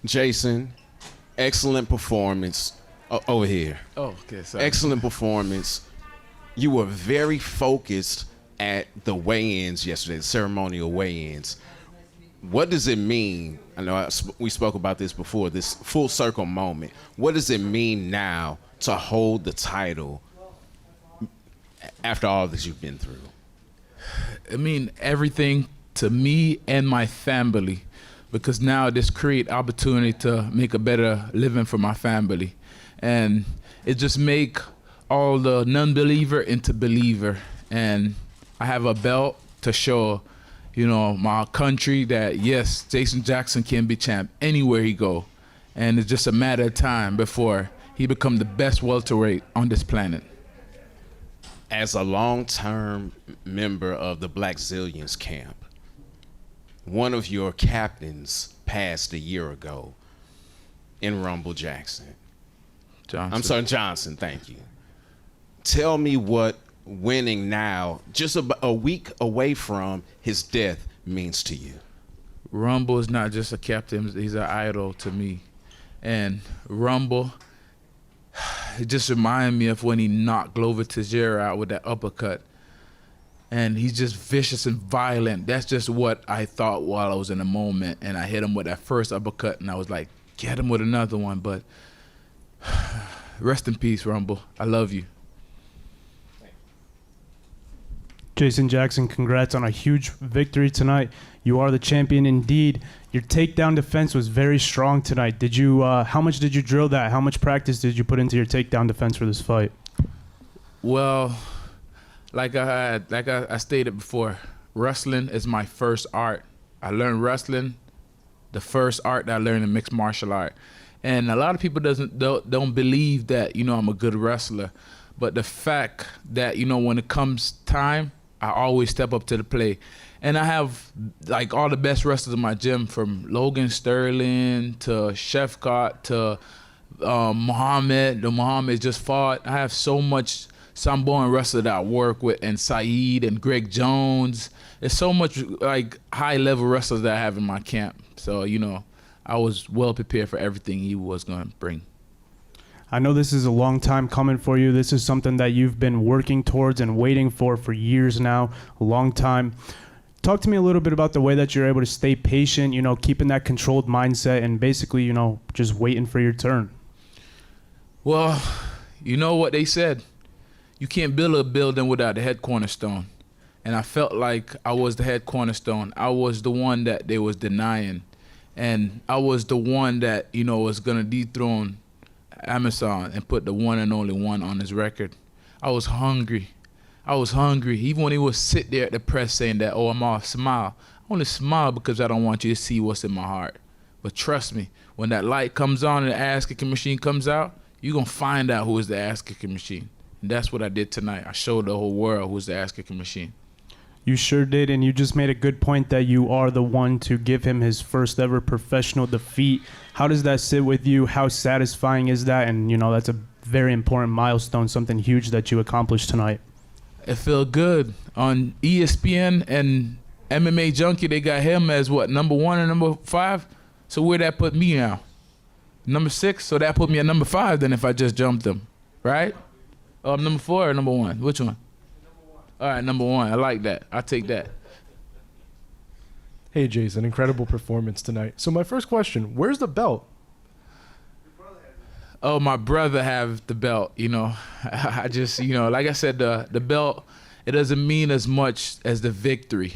Jason, excellent performance. Over here. Oh, okay, sorry. Excellent performance. You were very focused at the weigh-ins yesterday, the ceremonial weigh-ins. What does it mean? I know we spoke about this before, this full circle moment. What does it mean now to hold the title after all that you've been through? I mean everything to me and my family, because now this create opportunity to make a better living for my family. And it just make all the non-believer into believer. And I have a belt to show, my country that yes, Jason Jackson can be champ anywhere he go. And it's just a matter of time before he become the best welterweight on this planet. As a long-term member of the Black Zillions camp, one of your captains passed a year ago in Rumble Jackson. Johnson, thank you. Tell me what winning now, just a week away from his death, means to you. Rumble is not just a captain, he's an idol to me. And Rumble, it just reminded me of when he knocked Glover Teixeira out with that uppercut. And he's just vicious and violent. That's just what I thought while I was in the moment. And I hit him with that first uppercut, and I was like, get him with another one. But rest in peace, Rumble. I love you. Jason Jackson, congrats on a huge victory tonight. You are the champion indeed. Your takedown defense was very strong tonight. How much did you drill that? How much practice did you put into your takedown defense for this fight? Well, like I stated before, wrestling is my first art. I learned wrestling, the first art that I learned in mixed martial art. And a lot of people don't believe that, I'm a good wrestler. But the fact that, when it comes time, I always step up to the plate. And I have like all the best wrestlers in my gym, from Logan Sterling to Shefkat to Muhammad. The Muhammad just fought. I have so much Samboan wrestler that I work with, and Saeed and Greg Jones. There's so much like high level wrestlers that I have in my camp. So, I was well prepared for everything he was going to bring. I know this is a long time coming for you. This is something that you've been working towards and waiting for years now, a long time. Talk to me a little bit about the way that you're able to stay patient, keeping that controlled mindset and basically, just waiting for your turn. Well, you know what they said? You can't build a building without the head cornerstone. And I felt like I was the head cornerstone. I was the one that they was denying. And I was the one that, was going to dethrone Amosov and put the one and only one on his record. I was hungry. Even when he would sit there at the press saying that, oh, I'm all smile. I only smile because I don't want you to see what's in my heart. But trust me, when that light comes on and the ass-kicking machine comes out, you're going to find out who is the ass-kicking machine. And that's what I did tonight. I showed the whole world who's the ass-kicking machine. You sure did, and you just made a good point that you are the one to give him his first ever professional defeat. How does that sit with you? How satisfying is that? And, that's a very important milestone, something huge that you accomplished tonight. It felt good. On ESPN and MMA Junkie, they got him as what, number 1 and number 5? So where that put me now? Number 6? So that put me at number 5 then if I just jumped him, right? Number 4 or number 1? Which one? All right, number 1. I like that. I'll take that. Hey, Jason, incredible performance tonight. So my first question, where's the belt? Oh, my brother have the belt, I just, like I said, the belt, it doesn't mean as much as the victory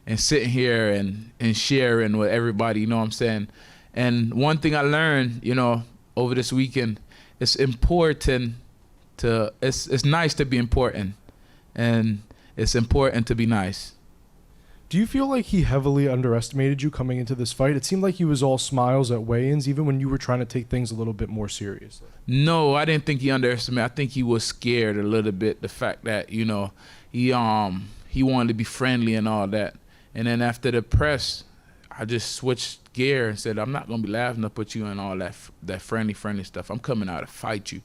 and sitting here and sharing with everybody, you know what I'm saying? And one thing I learned, over this weekend, it's important to, it's nice to be important, and it's important to be nice. Do you feel like he heavily underestimated you coming into this fight? It seemed like he was all smiles at weigh-ins, even when you were trying to take things a little bit more seriously. No, I didn't think he underestimated. I think he was scared a little bit. The fact that, he wanted to be friendly and all that. And then after the press, I just switched gear and said, I'm not going to be laughing up at you and all that friendly stuff. I'm coming out to fight you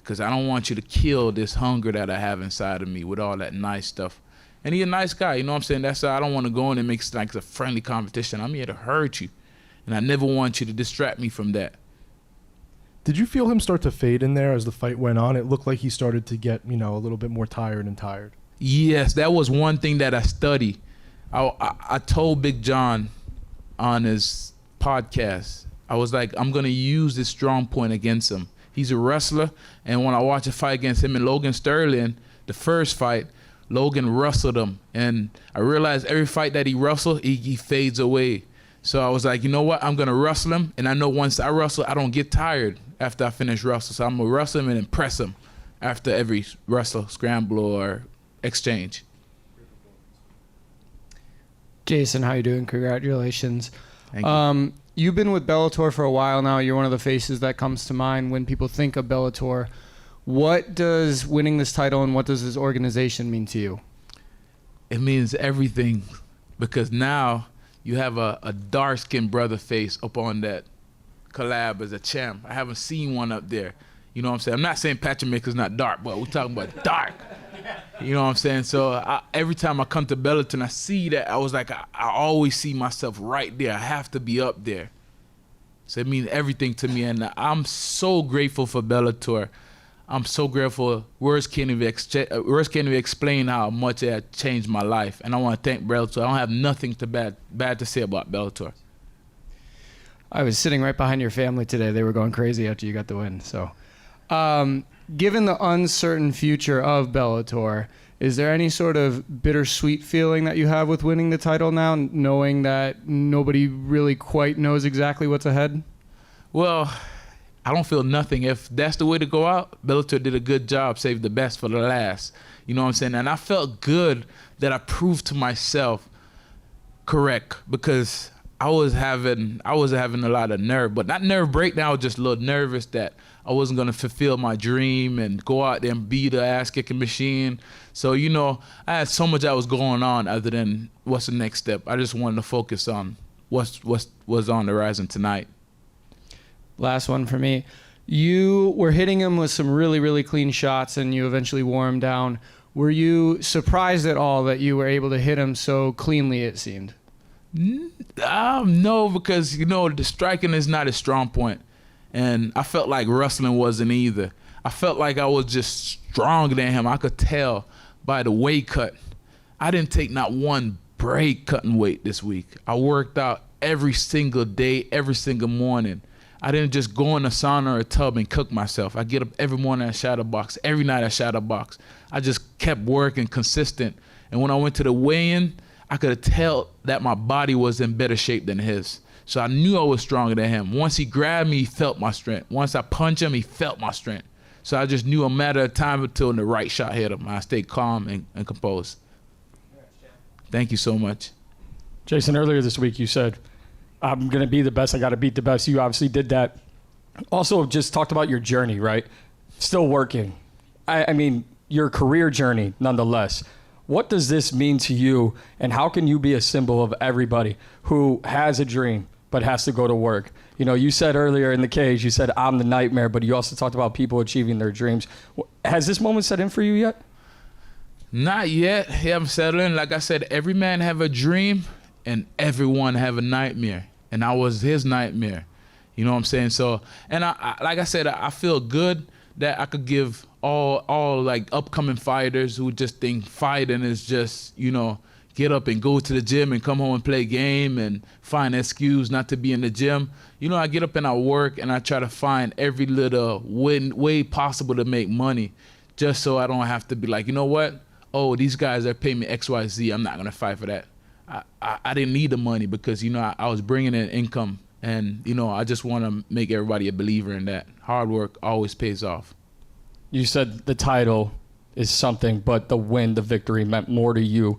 because I don't want you to kill this hunger that I have inside of me with all that nice stuff. And he's a nice guy, you know what I'm saying? That's why I don't want to go in and make it like it's a friendly competition. I'm here to hurt you. and I never want you to distract me from that. Did you feel him start to fade in there as the fight went on? It looked like he started to get, a little bit more tired and tired. Yes, that was one thing that I studied. I told Big John on his podcast, I was like, I'm going to use this strong point against him. He's a wrestler, and when I watched a fight against him and Logan Sterling, the first fight, Logan wrestled him, and I realized every fight that he wrestled, he fades away. So I was like, you know what? I'm going to wrestle him, and I know once I wrestle, I don't get tired after I finish wrestle. So I'm going to wrestle him and then press him after every wrestle, scramble, or exchange. Jason, how you doing? Congratulations. Thank you. You've been with Bellator for a while now. You're one of the faces that comes to mind when people think of Bellator. What does winning this title and what does this organization mean to you? It means everything, because now you have a dark-skinned brother face up on that collab as a champ. I haven't seen one up there. You know what I'm saying? I'm not saying Patrick Maker's not dark, but we're talking about dark. You know what I'm saying? So every time I come to Bellator and I see that, I was like, I always see myself right there. I have to be up there. So it means everything to me, and I'm so grateful for Bellator. I'm so grateful. Words can't even explain how much it changed my life. And I want to thank Bellator. I don't have nothing bad to say about Bellator. I was sitting right behind your family today. They were going crazy after you got the win. So, given the uncertain future of Bellator, is there any sort of bittersweet feeling that you have with winning the title now, knowing that nobody really quite knows exactly what's ahead? Well, I don't feel nothing. If that's the way to go out, Bellator did a good job, saved the best for the last. You know what I'm saying? And I felt good that I proved to myself correct, because I was having a lot of nerve, but not nerve breakdown. I was just a little nervous that I wasn't gonna fulfill my dream and go out there and be the ass kicking machine. So I had so much that was going on other than what's the next step. I just wanted to focus on what's on the horizon tonight. Last one for me. You were hitting him with some really, really clean shots, and you eventually wore him down. Were you surprised at all that you were able to hit him so cleanly, it seemed? No, because the striking is not a strong point, and I felt like wrestling wasn't either. I felt like I was just stronger than him. I could tell by the weight cut. I didn't take not one break cutting weight this week. I worked out every single day, every single morning. I didn't just go in the sauna or a tub and cook myself. I get up every morning at Shadow Box, every night at Shadow Box. I just kept working consistent, and when I went to the weigh-in, I could tell that my body was in better shape than his. So I knew I was stronger than him. Once he grabbed me, he felt my strength. Once I punched him, he felt my strength. So I just knew a matter of time until the right shot hit him. I stayed calm and composed. Thank you so much. Jason, earlier this week you said, I'm going to be the best. I got to beat the best. You obviously did that. Also, just talked about your journey, right? Still working. I mean, your career journey, nonetheless. What does this mean to you, and how can you be a symbol of everybody who has a dream but has to go to work? You said earlier in the cage, you said, I'm the nightmare, but you also talked about people achieving their dreams. Has this moment set in for you yet? Not yet. He haven't settled in. Like I said, every man have a dream and everyone have a nightmare. And I was his nightmare. You know what I'm saying? So, and I like I said, I feel good that I could give all like upcoming fighters who just think fighting is just, get up and go to the gym and come home and play game and find an excuse not to be in the gym. I get up and I work and I try to find every little way possible to make money, just so I don't have to be like, you know what? Oh, these guys are paying me XYZ. I'm not going to fight for that. I didn't need the money because, I was bringing in income. And, I just want to make everybody a believer in that. Hard work always pays off. You said the title is something, but the win, the victory meant more to you.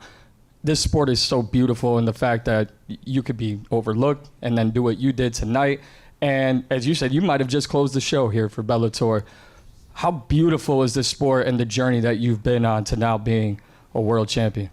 This sport is so beautiful in the fact that you could be overlooked and then do what you did tonight. And as you said, you might have just closed the show here for Bellator. How beautiful is this sport and the journey that you've been on to now being a world champion?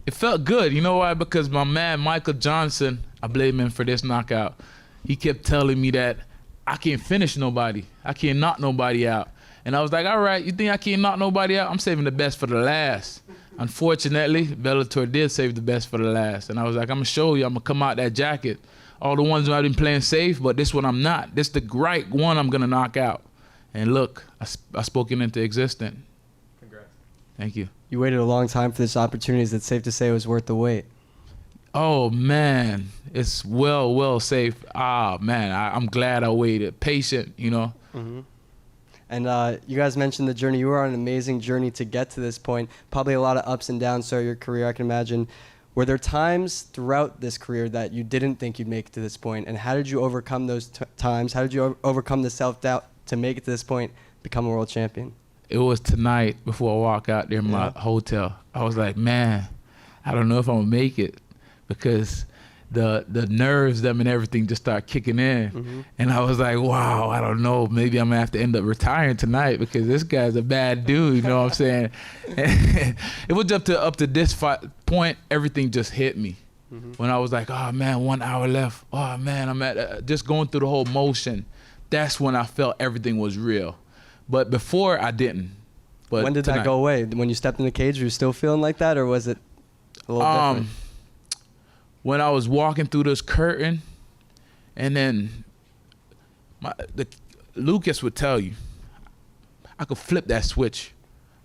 It felt good. You know why? Because my man, Michael Johnson, I blame him for this knockout. He kept telling me that I can't finish nobody. I can't knock nobody out. And I was like, all right, you think I can't knock nobody out? I'm saving the best for the last. Unfortunately, Bellator did save the best for the last. And I was like, I'm going to show you. I'm going to come out that jacket all the ones I've been playing safe, but this one I'm not. This the right one I'm gonna knock out. And look, I spoke it into existence. Congrats. Thank you. You waited a long time for this opportunity. Is it safe to say it was worth the wait? Oh man, it's well safe. Man, I'm glad I waited. Patient, you know. Mm-hmm. And you guys mentioned the journey. You were on an amazing journey to get to this point. Probably a lot of ups and downs throughout your career, I can imagine. Were there times throughout this career that you didn't think you'd make it to this point? And how did you overcome those times? How did you overcome the self-doubt to make it to this point, become a world champion? It was tonight before I walk out there in my hotel. I was like, man, I don't know if I'm gonna make it, because the nerves, them and everything just start kicking in. Mm-hmm. And I was like, wow, I don't know, maybe I'm gonna have to end up retiring tonight, because this guy's a bad dude, you know what I'm saying? It was up to this point, everything just hit me. Mm-hmm. When I was like, oh man, 1 hour left. Oh man, I'm at just going through the whole motion. That's when I felt everything was real. But before, I didn't. But when did that go away? When you stepped in the cage, were you still feeling like that, or was it a little different? When I was walking through this curtain, and then Lucas would tell you, I could flip that switch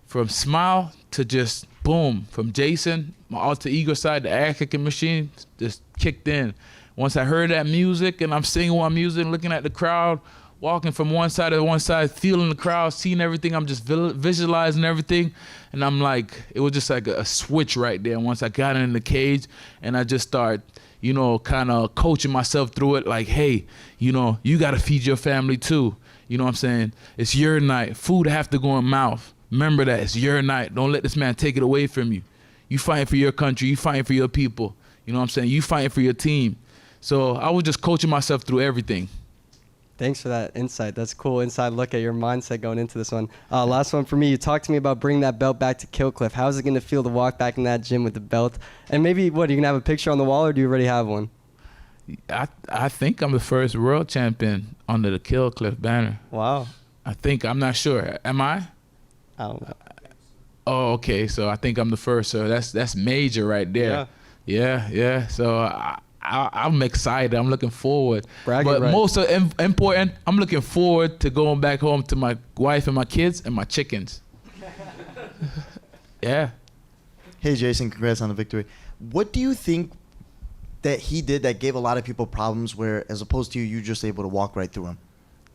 from smile to just boom. From Jason, my alter ego side, the African machine just kicked in. Once I heard that music and I'm singing one music, looking at the crowd, walking from one side to one side, feeling the crowd, seeing everything, I'm just visualizing everything. And I'm like, it was just like a switch right there. Once I got in the cage and I just started, you know, kind of coaching myself through it, like, hey, you know, you got to feed your family too. You know what I'm saying? It's your night. Food have to go in mouth. Remember that. It's your night. Don't let this man take it away from you. You fighting for your country. You fighting for your people. You know what I'm saying? You fighting for your team. So I was just coaching myself through everything. Thanks for that insight. That's a cool inside look at your mindset going into this one. Last one for me. You talked to me about bringing that belt back to Killcliff. How is it going to feel to walk back in that gym with the belt? And maybe, what, are you going to have a picture on the wall, or do you already have one? I think I'm the first world champion under the Killcliff banner. Wow. I think. I'm not sure. Am I? I don't know. Oh, okay. So I think I'm the first. So that's major right there. Yeah. So I'm excited. I'm looking forward. But most important, I'm looking forward to going back home to my wife and my kids and my chickens. Yeah. Hey, Jason, congrats on the victory. What do you think that he did that gave a lot of people problems, where as opposed to you just able to walk right through them?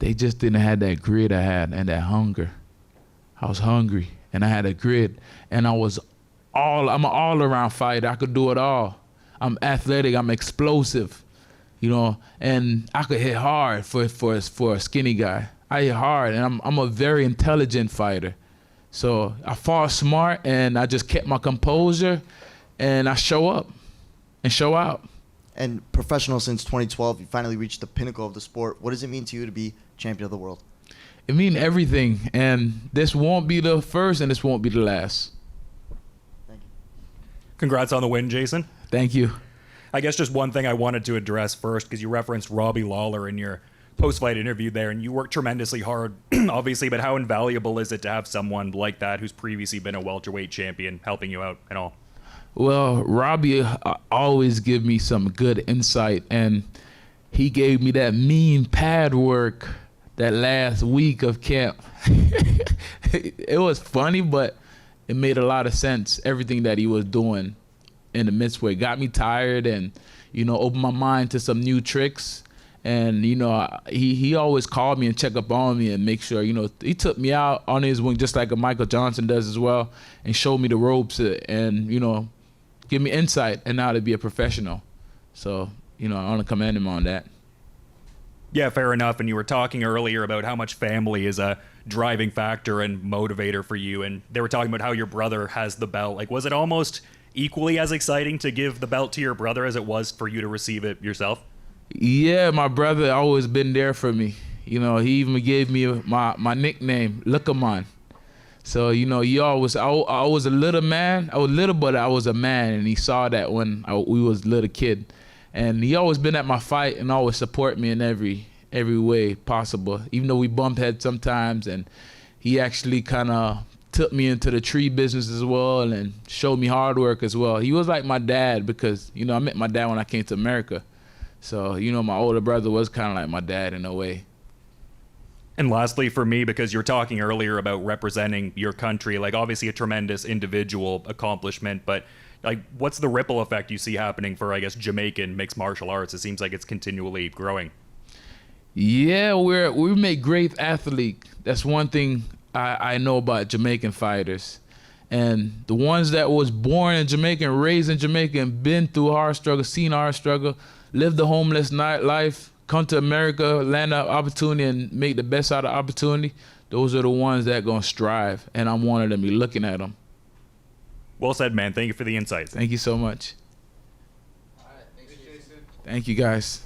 They just didn't have that grit I had and that hunger. I was hungry and I had a grit, and I'm an all-around fighter. I could do it all. I'm athletic, I'm explosive, you know, and I could hit hard for a skinny guy. I hit hard, and I'm a very intelligent fighter. So I fought smart, and I just kept my composure, and I show up and show out. And professional since 2012, you finally reached the pinnacle of the sport. What does it mean to you to be champion of the world? It means everything, and this won't be the first, and this won't be the last. Thank you. Congrats on the win, Jason. Thank you. I guess just one thing I wanted to address first, because you referenced Robbie Lawler in your post-fight interview there, and you worked tremendously hard, obviously, but how invaluable is it to have someone like that who's previously been a welterweight champion helping you out and all? Well, Robbie always give me some good insight, and he gave me that mean pad work that last week of camp. It was funny, but it made a lot of sense, everything that he was doing in the midst where it got me tired, and, you know, opened my mind to some new tricks. And, you know, he always called me and check up on me and make sure, you know, he took me out on his wing just like a Michael Johnson does as well, and showed me the ropes and, you know, give me insight and how to be a professional. So, you know, I want to commend him on that. Yeah, fair enough. And you were talking earlier about how much family is a driving factor and motivator for you. And they were talking about how your brother has the belt. Like, was it almost equally as exciting to give the belt to your brother as it was for you to receive it yourself? Yeah, my brother always been there for me. You know, he even gave me my nickname, Lookamon. So, you know, I was a little man. I was little, but I was a man, and he saw that when we was little kid. And he always been at my fight and always support me in every way possible, even though we bumped heads sometimes. And he actually kind of took me into the tree business as well and showed me hard work as well. He was like my dad, because, you know, I met my dad when I came to America. So, you know, my older brother was kind of like my dad in a way. And lastly, for me, because you were talking earlier about representing your country, like obviously a tremendous individual accomplishment, but like what's the ripple effect you see happening for, I guess, Jamaican mixed martial arts? It seems like it's continually growing. Yeah, we make great athletes. That's one thing I know about Jamaican fighters. And the ones that was born in Jamaica and raised in Jamaica and been through our struggle, seen our struggle, lived the homeless life, come to America, land an opportunity and make the best out of opportunity, those are the ones that gonna strive. And I'm one of them. You're looking at them. Well said, man. Thank you for the insights. Thank you so much. All right, thanks, Jason. Thank you, guys.